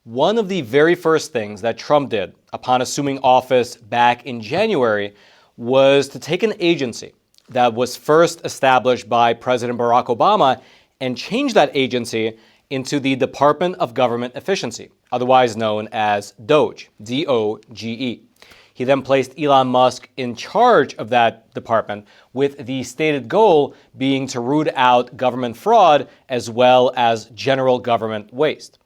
One of the very first things that Trump did upon assuming office back in January was to take an agency that was first established by President Barack Obama and change that agency into the Department of Government Efficiency, otherwise known as DOGE, D-O-G-E. He then placed Elon Musk in charge of that department, with the stated goal being to root out government fraud as well as general government waste.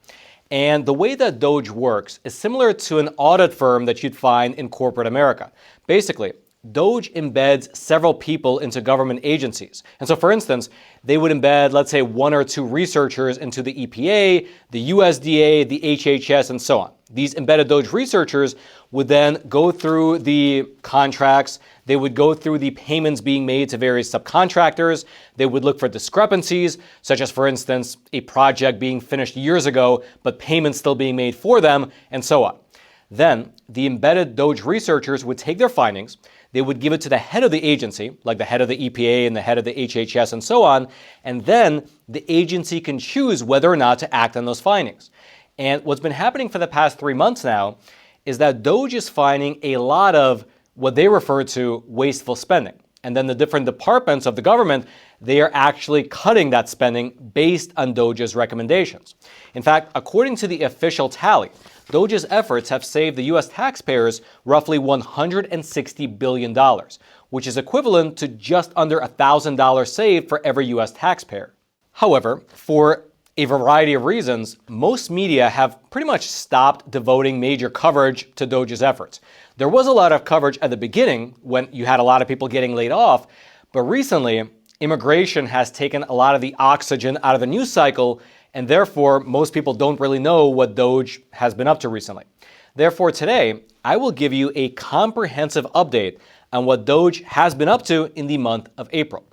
And the way that DOGE works is similar to an audit firm that you'd find in corporate America. Basically, DOGE embeds several people into government agencies. And so, for instance, they would embed, let's say, one or two researchers into the EPA, the USDA, the HHS, and so on. These embedded DOGE researchers would then go through the contracts. They would go through the payments being made to various subcontractors. They would look for discrepancies, such as, for instance, a project being finished years ago, but payments still being made for them, and so on. Then, the embedded DOGE researchers would take their findings. They would give it to the head of the agency, like the head of the EPA and the head of the HHS and so on, and then the agency can choose whether or not to act on those findings. And what's been happening for the past 3 months now is that DOGE is finding a lot of what they refer to wasteful spending. And then the different departments of the government, they are actually cutting that spending based on DOGE's recommendations. In fact, according to the official tally, DOGE's efforts have saved the U.S. taxpayers roughly $160 billion, which is equivalent to just under $1,000 saved for every U.S. taxpayer. However, for a variety of reasons, most media have pretty much stopped devoting major coverage to DOGE's efforts. There was a lot of coverage at the beginning when you had a lot of people getting laid off, but recently, immigration has taken a lot of the oxygen out of the news cycle, and therefore, most people don't really know what DOGE has been up to recently. Therefore, today, I will give you a comprehensive update on what DOGE has been up to in the month of April.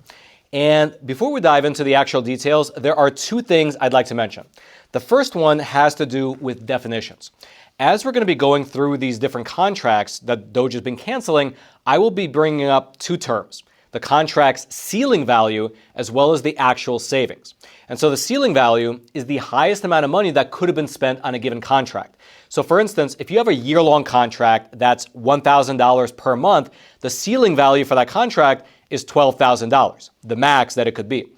And before we dive into the actual details, there are two things I'd like to mention. The first one has to do with definitions. As we're going to be going through these different contracts that DOGE has been canceling, I will be bringing up two terms: the contract's ceiling value as well as the actual savings. And so the ceiling value is the highest amount of money that could have been spent on a given contract. So for instance, if you have a year-long contract that's $1,000 per month, the ceiling value for that contract is $12,000, the max that it could be.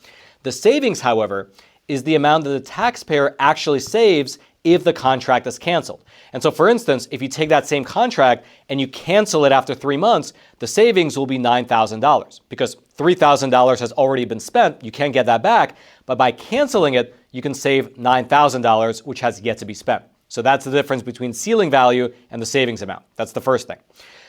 The savings, however, is the amount that the taxpayer actually saves if the contract is canceled. And so, for instance, if you take that same contract and you cancel it after 3 months, the savings will be $9,000 because $3,000 has already been spent. You can't get that back, but by canceling it, you can save $9,000, which has yet to be spent. So that's the difference between ceiling value and the savings amount. That's the first thing.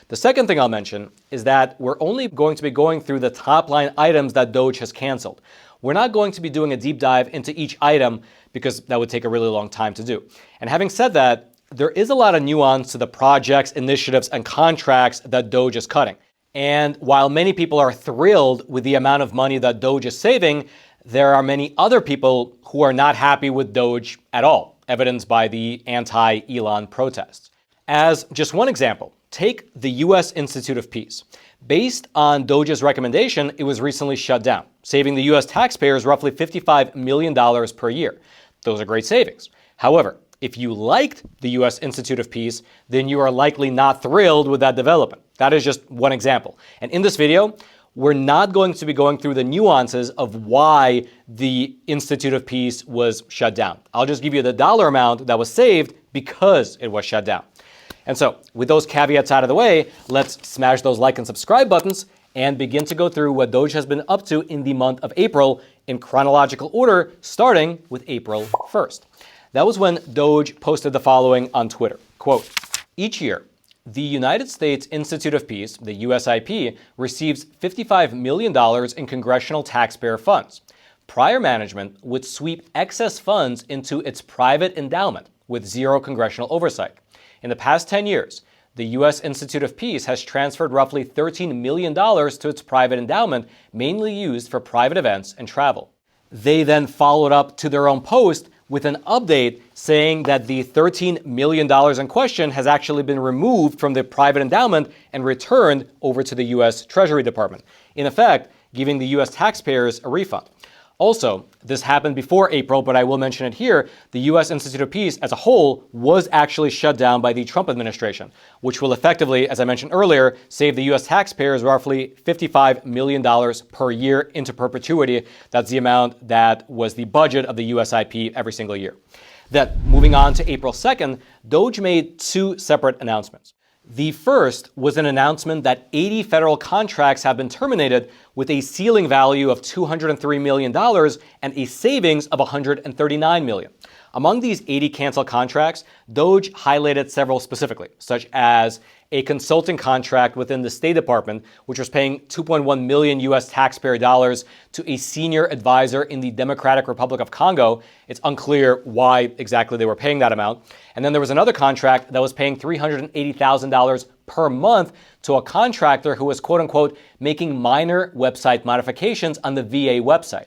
The second thing I'll mention is that we're only going to be going through the top line items that DOGE has canceled. We're not going to be doing a deep dive into each item because that would take a really long time to do. And having said that, there is a lot of nuance to the projects, initiatives, and contracts that DOGE is cutting. And while many people are thrilled with the amount of money that DOGE is saving, there are many other people who are not happy with DOGE at all, evidenced by the anti-Elon protests. As just one example, take the U.S. Institute of Peace. Based on DOGE's recommendation, it was recently shut down, saving the U.S. taxpayers roughly $55 million per year. Those are great savings. However, if you liked the U.S. Institute of Peace, then you are likely not thrilled with that development. That is just one example. And in this video, we're not going to be going through the nuances of why the Institute of Peace was shut down. I'll just give you the dollar amount that was saved because it was shut down. And so, with those caveats out of the way, let's smash those like and subscribe buttons and begin to go through what DOGE has been up to in the month of April in chronological order, starting with April 1st. That was when DOGE posted the following on Twitter, quote, "Each year, the United States Institute of Peace, the USIP, receives $55 million in congressional taxpayer funds. Prior management would sweep excess funds into its private endowment with zero congressional oversight. In the past 10 years, the U.S. Institute of Peace has transferred roughly $13 million to its private endowment, mainly used for private events and travel." They then followed up to their own post with an update saying that the $13 million in question has actually been removed from the private endowment and returned over to the U.S. Treasury Department, in effect, giving the U.S. taxpayers a refund. Also, this happened before April, but I will mention it here. The U.S. Institute of Peace as a whole was actually shut down by the Trump administration, which will effectively, as I mentioned earlier, save the U.S. taxpayers roughly $55 million per year into perpetuity. That's the amount that was the budget of the USIP every single year. Then, moving on to April 2nd, DOGE made two separate announcements. The first was an announcement that 80 federal contracts have been terminated with a ceiling value of $203 million and a savings of $139 million. Among these 80 canceled contracts, DOGE highlighted several specifically, such as a consulting contract within the State Department, which was paying 2.1 million U.S. taxpayer dollars to a senior advisor in the Democratic Republic of Congo. It's unclear why exactly they were paying that amount. And then there was another contract that was paying $380,000 per month to a contractor who was, quote unquote, making minor website modifications on the VA website.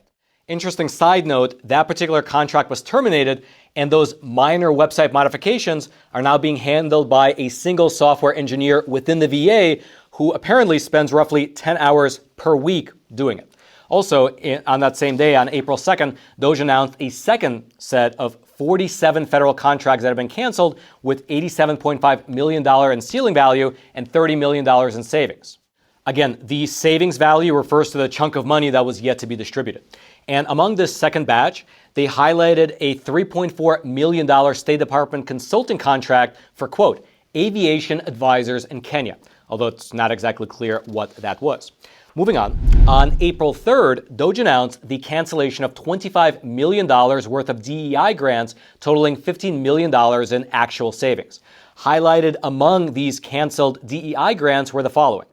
Interesting side note, that particular contract was terminated, and those minor website modifications are now being handled by a single software engineer within the VA who apparently spends roughly 10 hours per week doing it. Also, on that same day, on April 2nd, DOGE announced a second set of 47 federal contracts that have been canceled with $87.5 million in ceiling value and $30 million in savings. Again, the savings value refers to the chunk of money that was yet to be distributed. And among this second batch, they highlighted a $3.4 million State Department consulting contract for, quote, aviation advisors in Kenya, although it's not exactly clear what that was. Moving on April 3rd, DOGE announced the cancellation of $25 million worth of DEI grants, totaling $15 million in actual savings. Highlighted among these canceled DEI grants were the following.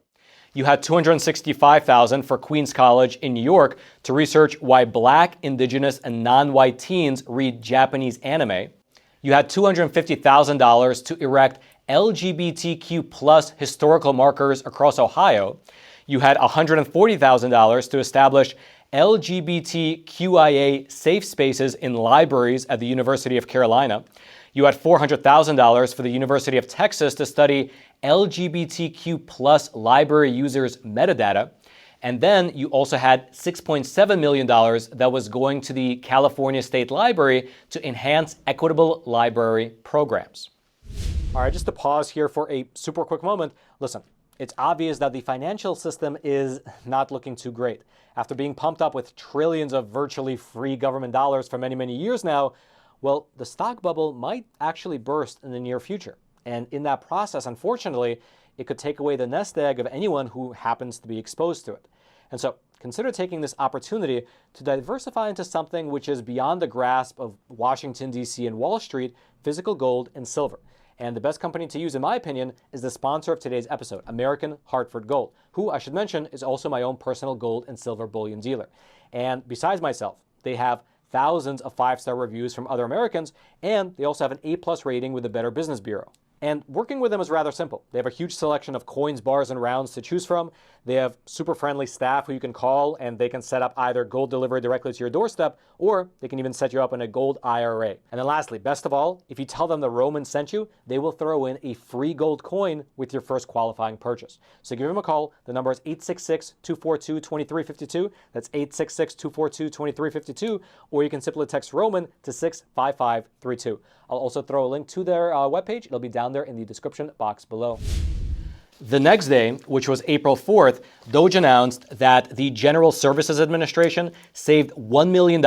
You had $265,000 for Queens College in New York to research why Black, Indigenous, and non-white teens read Japanese anime. You had $250,000 to erect LGBTQ plus historical markers across Ohio. You had $140,000 to establish LGBTQIA safe spaces in libraries at the University of Carolina. You had $400,000 for the University of Texas to study LGBTQ plus library users' metadata. And then you also had $6.7 million that was going to the California State Library to enhance equitable library programs. All right, just to pause here for a super quick moment. Listen, it's obvious that the financial system is not looking too great. After being pumped up with trillions of virtually free government dollars for many, many years now, well, the stock bubble might actually burst in the near future. And in that process, unfortunately, it could take away the nest egg of anyone who happens to be exposed to it. And so consider taking this opportunity to diversify into something which is beyond the grasp of Washington, D.C. and Wall Street, physical gold and silver. And the best company to use, in my opinion, is the sponsor of today's episode, American Hartford Gold, who I should mention is also my own personal gold and silver bullion dealer. And besides myself, they have thousands of 5-star reviews from other Americans, and they also have an A+ rating with the Better Business Bureau. And working with them is rather simple. They have a huge selection of coins, bars, and rounds to choose from. They have super friendly staff who you can call, and they can set up either gold delivery directly to your doorstep, or they can even set you up in a gold IRA. And then lastly, best of all, if you tell them the Roman sent you, they will throw in a free gold coin with your first qualifying purchase. So give them a call. The number is 866-242-2352. That's 866-242-2352. Or you can simply text Roman to 65532. I'll also throw a link to their webpage. It'll be down there in the description box below. The next day, which was April 4th, DOGE announced that the General Services Administration saved $1 million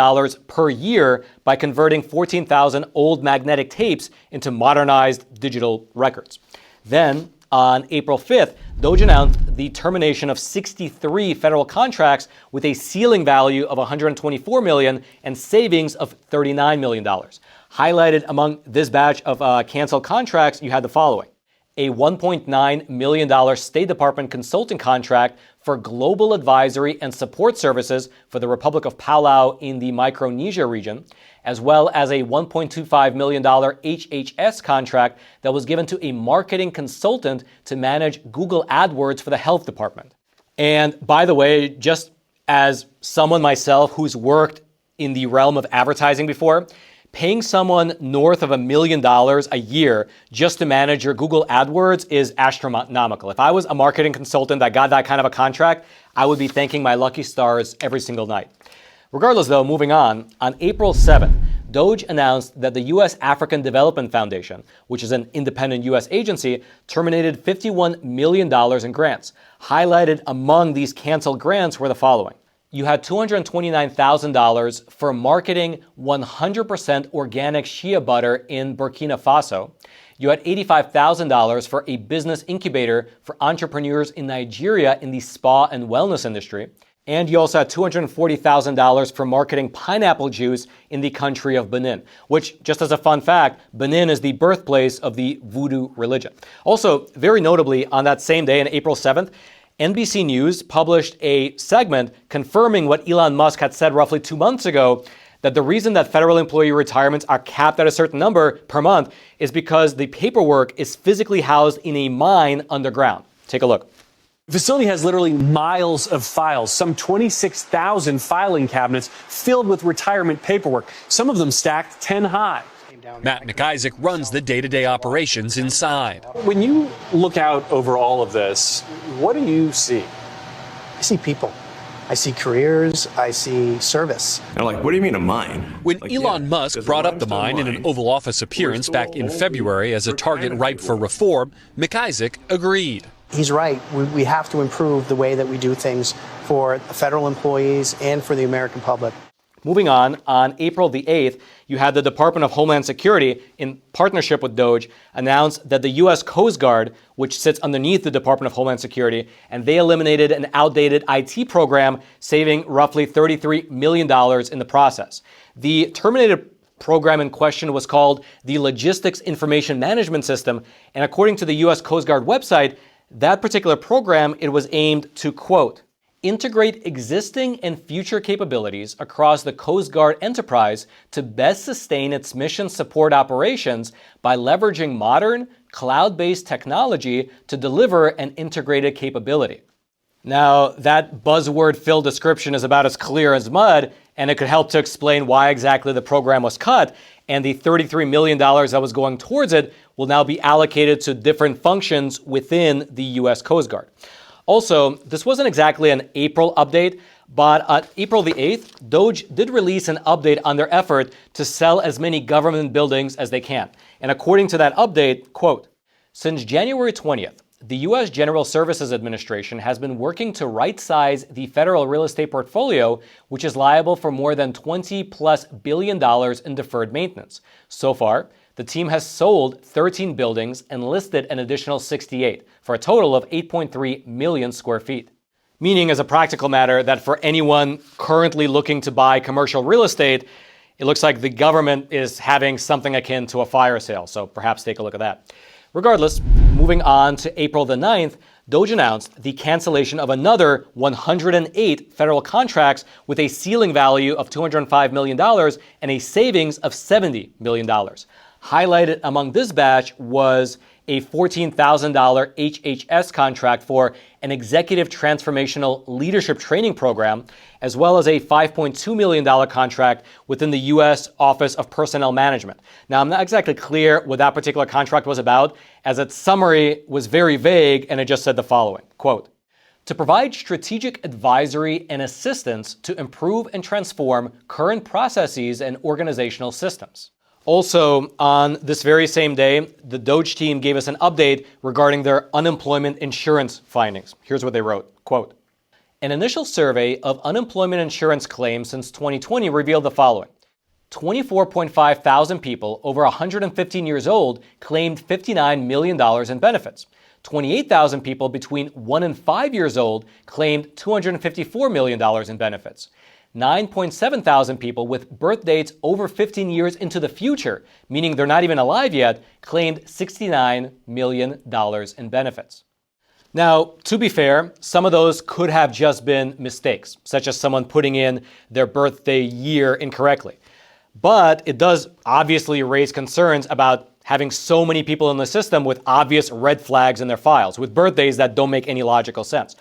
per year by converting 14,000 old magnetic tapes into modernized digital records. Then, on April 5th, DOGE announced the termination of 63 federal contracts with a ceiling value of $124 million and savings of $39 million. Highlighted among this batch of canceled contracts, you had the following. A $1.9 million State Department consulting contract for global advisory and support services for the Republic of Palau in the Micronesia region, as well as a $1.25 million HHS contract that was given to a marketing consultant to manage Google AdWords for the health department. And by the way, just as someone myself who's worked in the realm of advertising before, paying someone north of $1 million a year just to manage your Google AdWords is astronomical. If I was a marketing consultant that got that kind of a contract, I would be thanking my lucky stars every single night. Regardless, though, moving on April 7th, DOGE announced that the U.S. African Development Foundation, which is an independent U.S. agency, terminated $51 million in grants. Highlighted among these canceled grants were the following. You had $229,000 for marketing 100% organic shea butter in Burkina Faso. You had $85,000 for a business incubator for entrepreneurs in Nigeria in the spa and wellness industry. And you also had $240,000 for marketing pineapple juice in the country of Benin, which, just as a fun fact, Benin is the birthplace of the voodoo religion. Also, very notably, on that same day, on April 7th, NBC News published a segment confirming what Elon Musk had said roughly 2 months ago, that the reason that federal employee retirements are capped at a certain number per month is because the paperwork is physically housed in a mine underground. Take a look. The facility has literally miles of files, some 26,000 filing cabinets filled with retirement paperwork, some of them stacked 10 high. Matt McIsaac runs the day-to-day operations inside. When you look out over all of this, what do you see? I see people. I see careers. I see service. And what do you mean a mine? When Elon Musk brought up the mine in an Oval Office appearance back in February as a target ripe for reform, McIsaac agreed. He's right. We have to improve the way that we do things for federal employees and for the American public. Moving on April the 8th, you had the Department of Homeland Security, in partnership with DOGE, announce that the U.S. Coast Guard, which sits underneath the Department of Homeland Security, and they eliminated an outdated IT program, saving roughly $33 million in the process. The terminated program in question was called the Logistics Information Management System, and according to the U.S. Coast Guard website, that particular program, it was aimed to, quote, integrate existing and future capabilities across the Coast Guard enterprise to best sustain its mission support operations by leveraging modern, cloud-based technology to deliver an integrated capability. Now, that buzzword-filled description is about as clear as mud, and it could help to explain why exactly the program was cut, and the $33 million that was going towards it will now be allocated to different functions within the U.S. Coast Guard. Also, this wasn't exactly an April update, but on April the 8th, DOGE did release an update on their effort to sell as many government buildings as they can. And according to that update, quote, since January 20th, the U.S. General Services Administration has been working to right-size the federal real estate portfolio, which is liable for more than $20+ billion in deferred maintenance. So far, the team has sold 13 buildings and listed an additional 68 for a total of 8.3 million square feet. Meaning, as a practical matter, that for anyone currently looking to buy commercial real estate, it looks like the government is having something akin to a fire sale. So perhaps take a look at that. Regardless, moving on to April the 9th, DOGE announced the cancellation of another 108 federal contracts with a ceiling value of $205 million and a savings of $70 million. Highlighted among this batch was a $14,000 HHS contract for an executive transformational leadership training program, as well as a $5.2 million contract within the U.S. Office of Personnel Management. Now, I'm not exactly clear what that particular contract was about, as its summary was very vague and it just said the following, quote, to provide strategic advisory and assistance to improve and transform current processes and organizational systems. Also, on this very same day, the DOGE team gave us an update regarding their unemployment insurance findings. Here's what they wrote, quote, an initial survey of unemployment insurance claims since 2020 revealed the following. 24.5 thousand people over 115 years old claimed $59 million in benefits. 28,000 people between 1 and 5 years old claimed $254 million in benefits. 9.7 thousand people with birth dates over 15 years into the future, meaning they're not even alive yet, claimed $69 million in benefits. Now, to be fair, some of those could have just been mistakes, such as someone putting in their birthday year incorrectly. But it does obviously raise concerns about having so many people in the system with obvious red flags in their files, with birthdays that don't make any logical sense.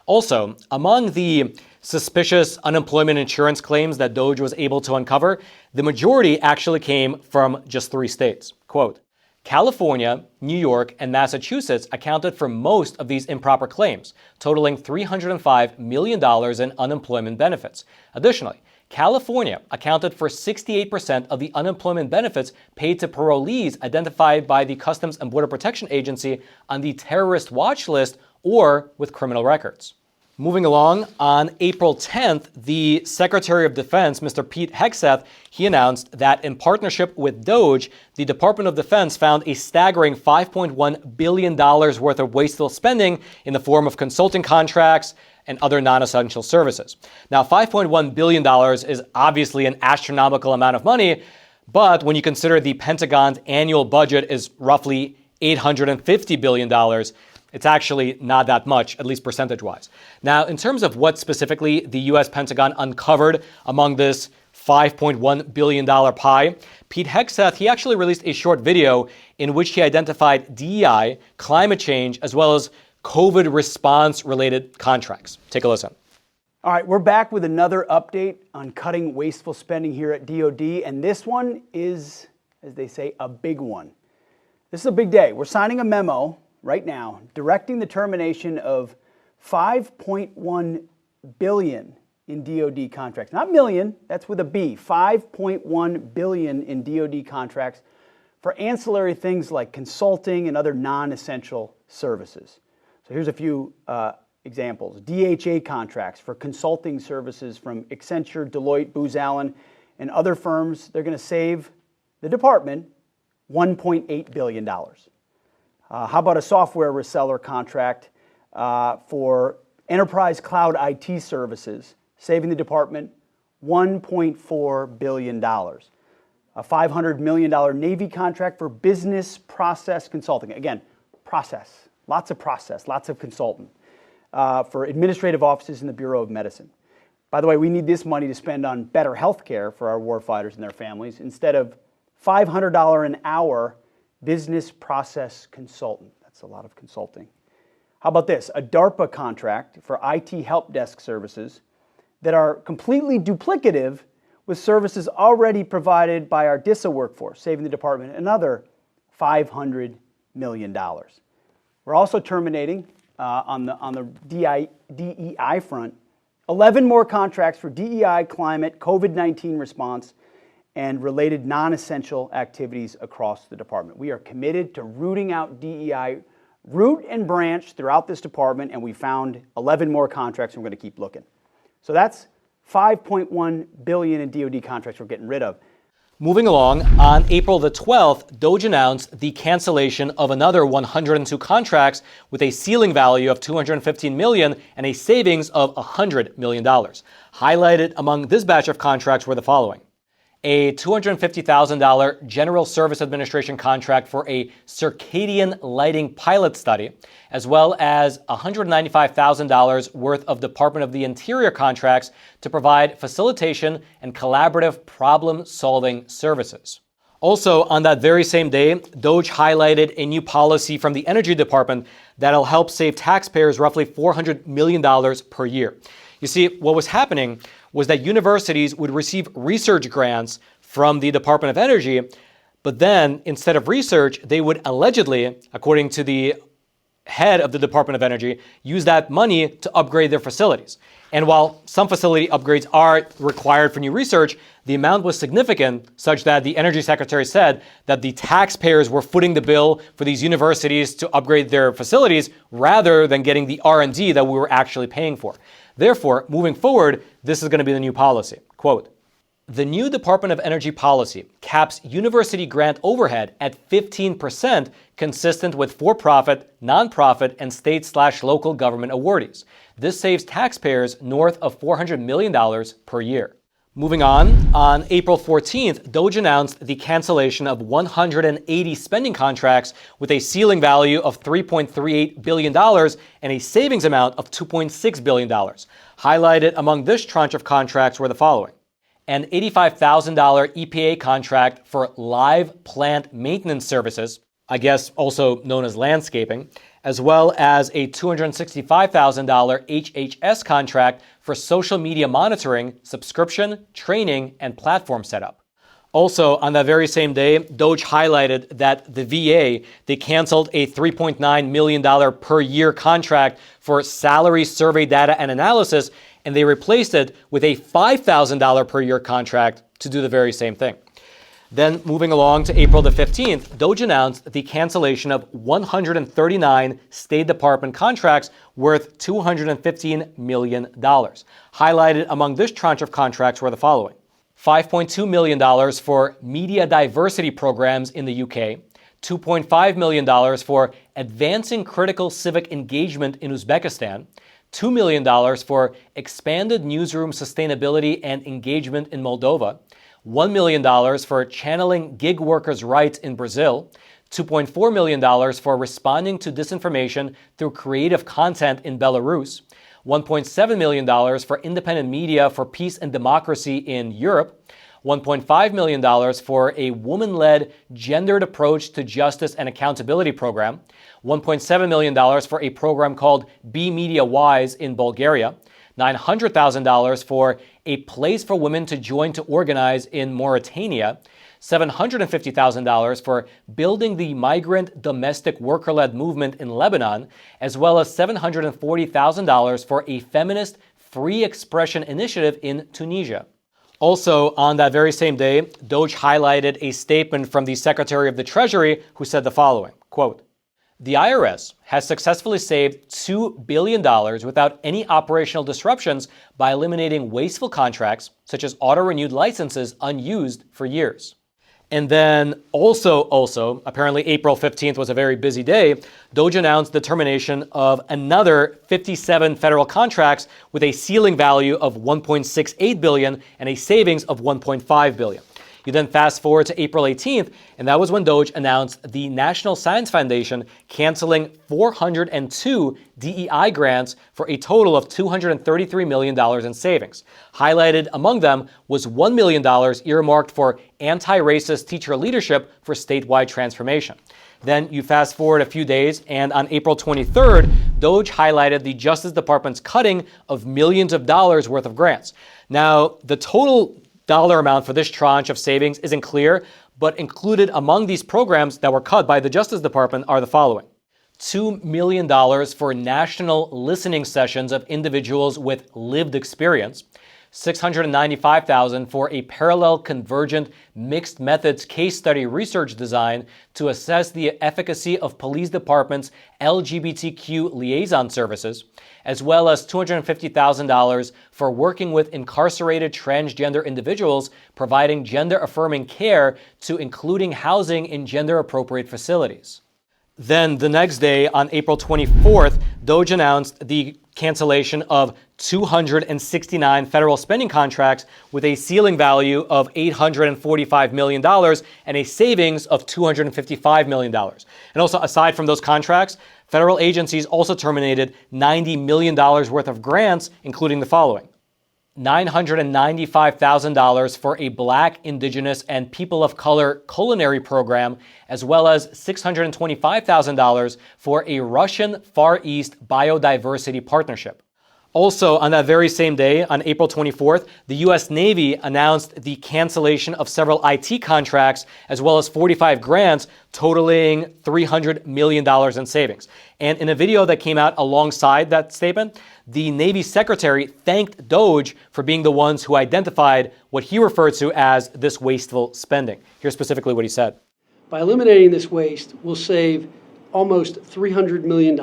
Also, among the suspicious unemployment insurance claims that DOGE was able to uncover, the majority actually came from just 3 states. Quote, California, New York, and Massachusetts accounted for most of these improper claims, totaling $305 million in unemployment benefits. Additionally, California accounted for 68% of the unemployment benefits paid to parolees identified by the Customs and Border Protection Agency on the terrorist watch list or with criminal records. Moving along, on April 10th, the Secretary of Defense, Mr. Pete Hegseth, he announced that in partnership with DOGE, the Department of Defense found a staggering $5.1 billion worth of wasteful spending in the form of consulting contracts and other non-essential services. Now, $5.1 billion is obviously an astronomical amount of money, but when you consider the Pentagon's annual budget is roughly $850 billion, it's actually not that much, at least percentage-wise. Now, in terms of what specifically the U.S. Pentagon uncovered among this $5.1 billion pie, Pete Hegseth, he actually released a short video in which he identified DEI, climate change, as well as COVID response-related contracts. Take a listen. All right, we're back with another update on cutting wasteful spending here at DOD, and this one is, as they say, a big one. This is a big day. We're signing a memo right now directing the termination of $5.1 billion in DOD contracts. Not million, that's with a B. $5.1 billion in DOD contracts for ancillary things like consulting and other non-essential services. So here's a few examples. DHA contracts for consulting services from Accenture, Deloitte, Booz Allen, and other firms. They're going to save the department $1.8 billion. How about a software reseller contract for enterprise cloud IT services, saving the department $1.4 billion. A $500 million Navy contract for business process consulting. Again, process, lots of consultant for administrative offices in the Bureau of Medicine. By the way, we need this money to spend on better health care for our warfighters and their families instead of $500 an hour business process consultant. That's a lot of consulting. How about this? A DARPA contract for IT help desk services that are completely duplicative with services already provided by our DISA workforce, saving the department another $500 million. We're also terminating, on the DEI front, 11 more contracts for DEI, climate, COVID-19 response, and related non-essential activities across the department. We are committed to rooting out DEI, root and branch throughout this department, and we found 11 more contracts, and we're going to keep looking. So that's $5.1 billion in DoD contracts we're getting rid of. Moving along, on April the 12th, DOGE announced the cancellation of another 102 contracts with a ceiling value of $215 million and a savings of $100 million. Highlighted among this batch of contracts were the following: a $250,000 General Service Administration contract for a circadian lighting pilot study, as well as $195,000 worth of Department of the Interior contracts to provide facilitation and collaborative problem-solving services. Also, on that very same day, DOGE highlighted a new policy from the Energy Department that'll help save taxpayers roughly $400 million per year. You see, what was happening was that universities would receive research grants from the Department of Energy, but then instead of research, they would allegedly, according to the head of the Department of Energy, use that money to upgrade their facilities. And while some facility upgrades are required for new research, the amount was significant, such that the Energy Secretary said that the taxpayers were footing the bill for these universities to upgrade their facilities rather than getting the R&D that we were actually paying for. Therefore, moving forward, this is going to be the new policy. Quote, "The new Department of Energy policy caps university grant overhead at 15%, consistent with for-profit, nonprofit, and state/local government awardees. This saves taxpayers north of $400 million per year." Moving on April 14th, DOGE announced the cancellation of 180 spending contracts with a ceiling value of $3.38 billion and a savings amount of $2.6 billion. Highlighted among this tranche of contracts were the following: an $85,000 EPA contract for live plant maintenance services, I guess also known as landscaping, as well as a $265,000 HHS contract for social media monitoring, subscription, training, and platform setup. Also, on that very same day, DOGE highlighted that the VA, they canceled a $3.9 million per year contract for salary survey data and analysis and they replaced it with a $5,000 per year contract to do the very same thing. Then moving along to April the 15th, DOGE announced the cancellation of 139 State Department contracts worth $215 million. Highlighted among this tranche of contracts were the following: $5.2 million for media diversity programs in the UK, $2.5 million for advancing critical civic engagement in Uzbekistan, $2 million for expanded newsroom sustainability and engagement in Moldova, $1 million for channeling gig workers' rights in Brazil, $2.4 million for responding to disinformation through creative content in Belarus, $1.7 million for independent media for peace and democracy in Europe, $1.5 million for a woman-led gendered approach to justice and accountability program, $1.7 million for a program called Be Media Wise in Bulgaria, $900,000 for a place for women to join to organize in Mauritania, $750,000 for building the migrant domestic worker-led movement in Lebanon, as well as $740,000 for a feminist free expression initiative in Tunisia. Also, on that very same day, DOGE highlighted a statement from the Secretary of the Treasury who said the following, quote, "The IRS has successfully saved $2 billion without any operational disruptions by eliminating wasteful contracts, such as auto-renewed licenses unused for years." And then also, apparently April 15th was a very busy day, DOGE announced the termination of another 57 federal contracts with a ceiling value of $1.68 billion and a savings of $1.5 billion. You then fast forward to April 18th, and that was when DOGE announced the National Science Foundation canceling 402 DEI grants for a total of $233 million in savings. Highlighted among them was $1 million earmarked for anti-racist teacher leadership for statewide transformation. Then you fast forward a few days, and on April 23rd, DOGE highlighted the Justice Department's cutting of millions of dollars worth of grants. Now, the total dollar amount for this tranche of savings isn't clear, but included among these programs that were cut by the Justice Department are the following: $2 million for national listening sessions of individuals with lived experience, $695,000 for a parallel convergent mixed methods case study research design to assess the efficacy of police departments' LGBTQ liaison services, as well as $250,000 for working with incarcerated transgender individuals providing gender-affirming care to including housing in gender-appropriate facilities. Then the next day, on April 24th, DOGE announced the cancellation of 269 federal spending contracts with a ceiling value of $845 million and a savings of $255 million. And also, aside from those contracts, federal agencies also terminated $90 million worth of grants, including the following: $995,000 for a Black, Indigenous, and People of Color culinary program, as well as $625,000 for a Russian Far East biodiversity partnership. Also, on that very same day, on April 24th, the U.S. Navy announced the cancellation of several IT contracts, as well as 45 grants, totaling $300 million in savings. And in a video that came out alongside that statement, the Navy Secretary thanked DOGE for being the ones who identified what he referred to as this wasteful spending. Here's specifically what he said. By eliminating this waste, we'll save almost $300 million.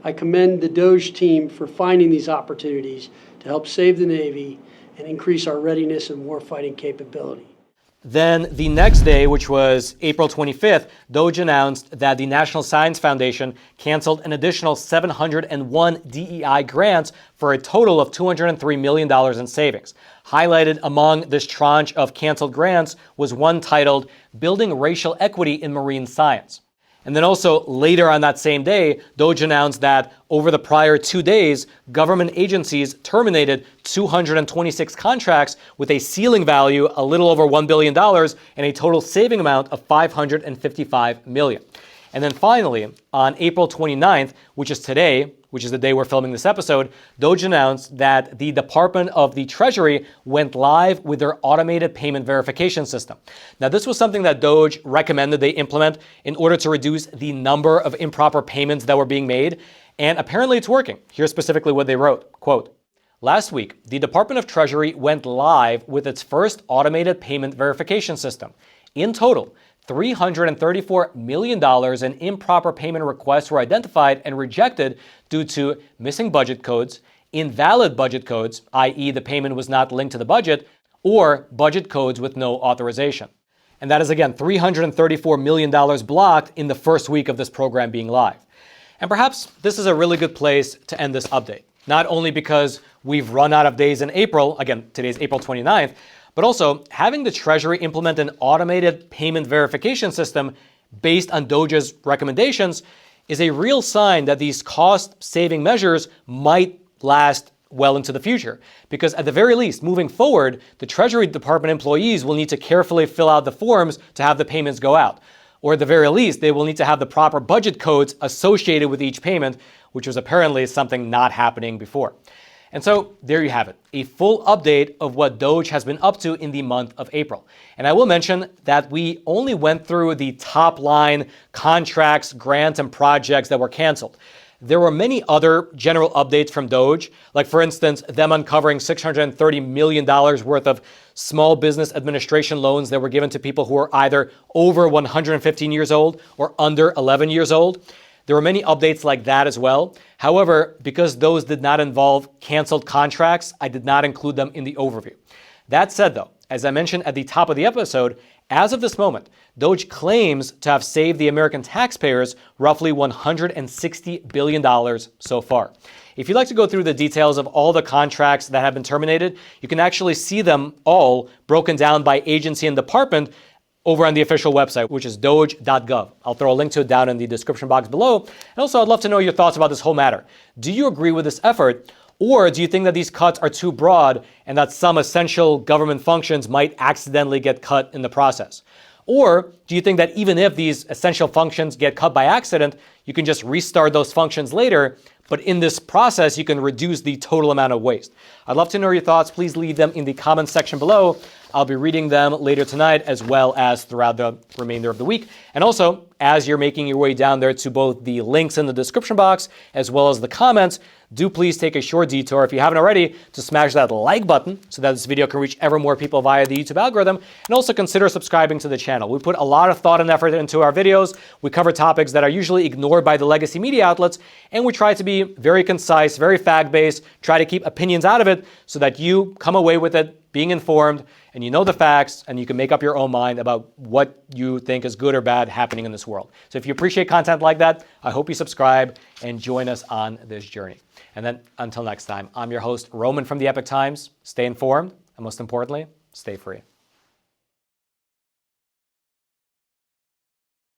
I commend the DOGE team for finding these opportunities to help save the Navy and increase our readiness and warfighting capability. Then the next day, which was April 25th, DOGE announced that the National Science Foundation canceled an additional 701 DEI grants for a total of $203 million in savings. Highlighted among this tranche of canceled grants was one titled Building Racial Equity in Marine Science. And then also later on that same day, DOGE announced that over the prior 2 days, government agencies terminated 226 contracts with a ceiling value a little over $1 billion and a total saving amount of $555 million. And then finally, on April 29th, which is today, which is the day we're filming this episode, DOGE announced that the Department of the Treasury went live with their automated payment verification system. Now, this was something that DOGE recommended they implement in order to reduce the number of improper payments that were being made, and apparently it's working. Here's specifically what they wrote, quote, Last week, the Department of Treasury went live with its first automated payment verification system. In total, $334 million in improper payment requests were identified and rejected due to missing budget codes, invalid budget codes, i.e. the payment was not linked to the budget, or budget codes with no authorization. And that is, again, $334 million blocked in the first week of this program being live. And perhaps this is a really good place to end this update, not only because we've run out of days in April, again, today's April 29th, but also having the Treasury implement an automated payment verification system based on DOGE's recommendations is a real sign that these cost-saving measures might last well into the future. Because at the very least, moving forward, the Treasury Department employees will need to carefully fill out the forms to have the payments go out. Or at the very least, they will need to have the proper budget codes associated with each payment, which was apparently something not happening before. And so there you have it, a full update of what DOGE has been up to in the month of April. And I will mention that we only went through the top line contracts, grants, and projects that were canceled. There were many other general updates from DOGE, like for instance, them uncovering $630 million worth of small business administration loans that were given to people who are either over 115 years old or under 11 years old. There were many updates like that as well. However, because those did not involve canceled contracts, I did not include them in the overview. That said, though, as I mentioned at the top of the episode, as of this moment, DOGE claims to have saved the American taxpayers roughly $160 billion so far. If you'd like to go through the details of all the contracts that have been terminated, you can actually see them all broken down by agency and department over on the official website, which is doge.gov. I'll throw a link to it down in the description box below. And also, I'd love to know your thoughts about this whole matter. Do you agree with this effort? Or do you think that these cuts are too broad and that some essential government functions might accidentally get cut in the process? Or do you think that even if these essential functions get cut by accident, you can just restart those functions later, but in this process, you can reduce the total amount of waste? I'd love to know your thoughts. Please leave them in the comments section below. I'll be reading them later tonight as well as throughout the remainder of the week. And also, as you're making your way down there to both the links in the description box as well as the comments, do please take a short detour, if you haven't already, to smash that like button so that this video can reach ever more people via the YouTube algorithm, and also consider subscribing to the channel. We put a lot of thought and effort into our videos. We cover topics that are usually ignored by the legacy media outlets, and we try to be very concise, very fact-based, try to keep opinions out of it so that you come away with it being informed, and you know the facts, and you can make up your own mind about what you think is good or bad happening in this world. So if you appreciate content like that, I hope you subscribe and join us on this journey. And then until next time, I'm your host, Roman from the Epoch Times. Stay informed, and most importantly, stay free.